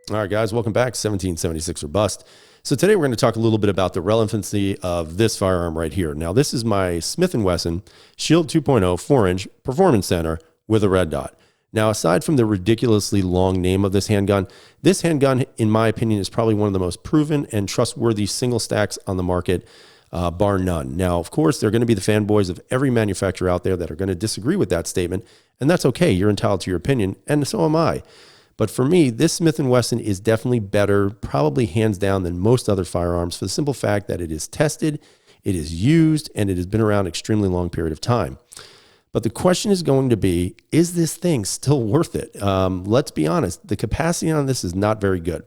All right, guys, welcome back. 1776 or bust. So today we're going to talk a little bit about the relevancy of this firearm right here. Now, this is my Smith & Wesson Shield 2.0 4-inch Performance Center with a red dot. Now, aside from the ridiculously long name of this handgun, in my opinion, is probably one of the most proven and trustworthy single stacks on the market, bar none. Now, of course, there are going to be the fanboys of every manufacturer out there that are going to disagree with that statement, and that's okay. You're entitled to your opinion, and so am I. But for me, this Smith & Wesson is definitely better, probably hands down, than most other firearms for the simple fact that it is tested, it is used, and it has been around an extremely long period of time. But the question is going to be, is this thing still worth it? Let's be honest, the capacity on this is not very good.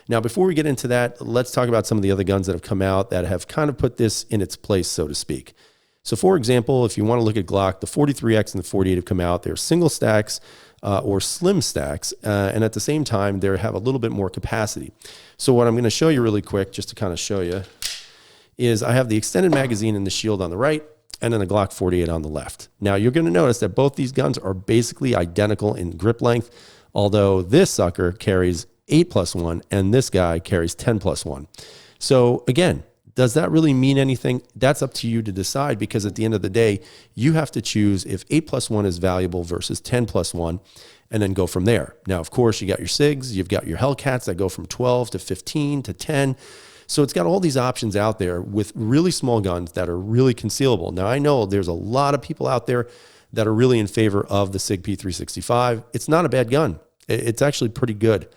Now, before we get into that, let's talk about some of the other guns that have come out that have kind of put this in its place, so to speak. So for example, if you want to look at Glock, the 43X and the 48 have come out. They're single stacks or slim stacks, and at the same time, they have a little bit more capacity. So what I'm going to show you really quick, just to kind of show you, is I have the extended magazine in the Shield on the right, and then the Glock 48 on the left. Now, you're going to notice that both these guns are basically identical in grip length, although this sucker carries 8+1, and this guy carries 10+1. So again, does that really mean anything? That's up to you to decide, because at the end of the day, you have to choose if 8+1 is valuable versus 10+1, and then go from there. Now, of course, you got your SIGs, you've got your Hellcats that go from 12 to 15 to 10. So it's got all these options out there with really small guns that are really concealable. Now, I know there's a lot of people out there that are really in favor of the SIG P365. It's not a bad gun. It's actually pretty good.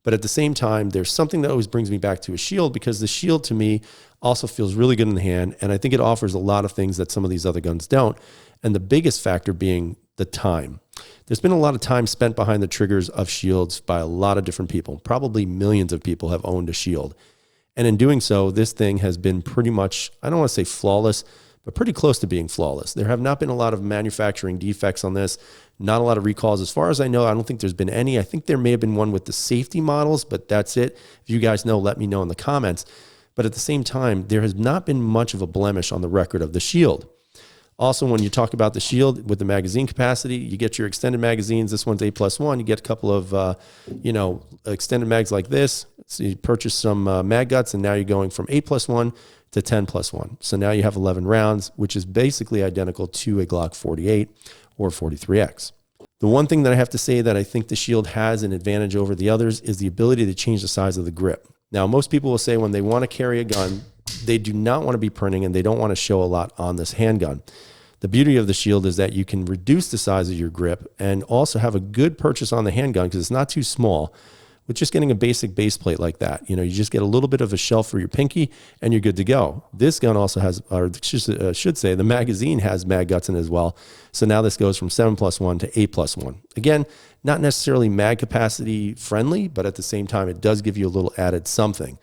But at the same time, there's something that always brings me back to a Shield, because the Shield to me also feels really good in the hand. And I think it offers a lot of things that some of these other guns don't. And the biggest factor being the time. There's been a lot of time spent behind the triggers of Shields by a lot of different people. Probably millions of people have owned a Shield. And in doing so, this thing has been pretty much, I don't want to say flawless, but pretty close to being flawless. There have not been a lot of manufacturing defects on this, not a lot of recalls. As far as I know, I don't think there's been any. I think there may have been one with the safety models, but that's it. If you guys know, let me know in the comments. But at the same time, there has not been much of a blemish on the record of the Shield. Also, when you talk about the Shield with the magazine capacity, you get your extended magazines. This one's 8+1. You get a couple of, extended mags like this. So you purchase some mag guts, and now you're going from 8+1 to 10+1. So now you have 11 rounds, which is basically identical to a Glock 48 or 43X. The one thing that I have to say that I think the Shield has an advantage over the others is the ability to change the size of the grip. Now, most people will say when they want to carry a gun, they do not want to be printing and they don't want to show a lot on this handgun. The beauty of the Shield is that you can reduce the size of your grip and also have a good purchase on the handgun because it's not too small. With just getting a basic base plate like that, you just get a little bit of a shelf for your pinky and you're good to go. This gun also has, or should say, the magazine has mag guts in it as well. So now this goes from 7+1 to 8+1. Again, not necessarily mag capacity friendly, but at the same time, it does give you a little added something.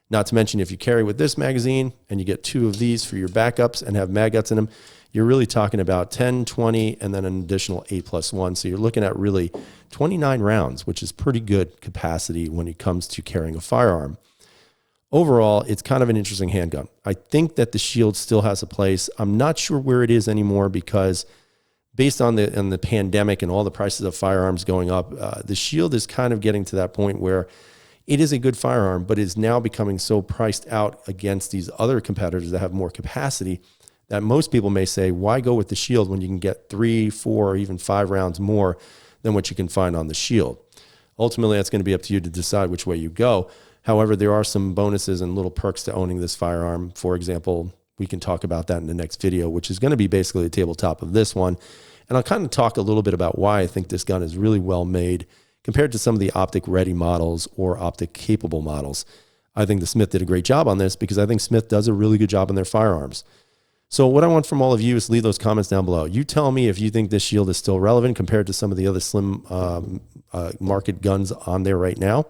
Not to mention, if you carry with this magazine and you get 2 of these for your backups and have mag guts in them, you're really talking about 10, 20, and then an additional 8+1. So you're looking at really 29 rounds, which is pretty good capacity when it comes to carrying a firearm. Overall, it's kind of an interesting handgun. I think that the Shield still has a place. I'm not sure where it is anymore because based on the pandemic and all the prices of firearms going up, the Shield is kind of getting to that point where it is a good firearm, but is now becoming so priced out against these other competitors that have more capacity that most people may say, why go with the Shield when you can get 3, 4, or even 5 rounds more than what you can find on the Shield? Ultimately, that's going to be up to you to decide which way you go. However, there are some bonuses and little perks to owning this firearm. For example, we can talk about that in the next video, which is going to be basically the tabletop of this one. And I'll kind of talk a little bit about why I think this gun is really well made compared to some of the optic ready models or optic capable models. I think the Smith did a great job on this because I think Smith does a really good job on their firearms. So what I want from all of you is leave those comments down below. You tell me if you think this Shield is still relevant compared to some of the other slim market guns on there right now.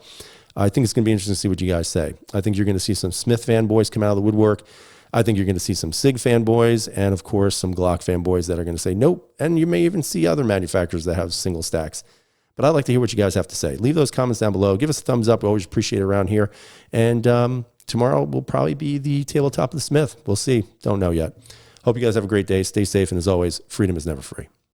I think it's going to be interesting to see what you guys say. I think you're going to see some Smith fanboys come out of the woodwork. I think you're going to see some SIG fanboys and, of course, some Glock fanboys that are going to say nope. And you may even see other manufacturers that have single stacks. But I'd like to hear what you guys have to say. Leave those comments down below. Give us a thumbs up. We always appreciate it around here. And tomorrow will probably be the tabletop of the Smith. We'll see. Don't know yet. Hope you guys have a great day. Stay safe. And as always, freedom is never free.